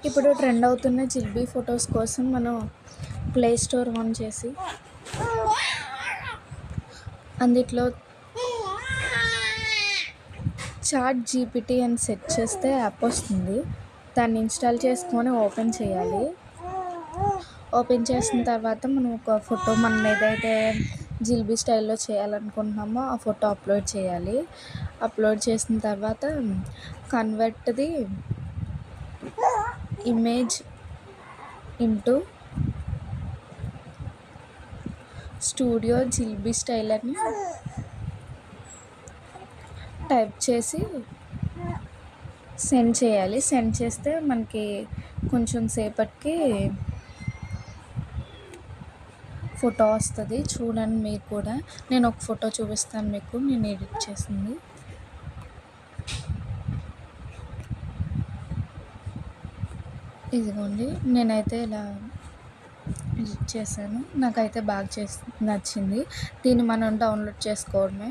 ఇప్పుడు ట్రెండ్ అవుతున్న జిల్బీ ఫొటోస్ కోసం మనం ప్లే స్టోర్ ఆన్ చేసి అందులో చాట్ జీపీటీ అని సెర్చ్ చేస్తే యాప్ వస్తుంది. దాన్ని ఇన్స్టాల్ చేసుకొని ఓపెన్ చేయాలి. ఓపెన్ చేసిన తర్వాత మనం ఒక ఫోటో మనం ఏదైతే జిల్బీ స్టైల్లో చేయాలనుకుంటున్నామో ఆ ఫోటో అప్లోడ్ చేయాలి. అప్లోడ్ చేసిన తర్వాత convert the image into studio జిల్బీ స్టైల్ అని టైప్ చేసి సెండ్ చేయాలి. సెండ్ చేస్తే మనకి కొంచెం సేపటికి ఫోటో వస్తుంది. చూడండి మీరు కూడా. నేను ఒక ఫోటో చూపిస్తాను మీకు, నేను ఎడిట్ చేసింది. ఇదిగోండి, నేనైతే ఇలా ఎడిట్ చేశాను. నాకైతే బాగా నచ్చింది. దీన్ని మనం డౌన్లోడ్ చేసుకోవడమే.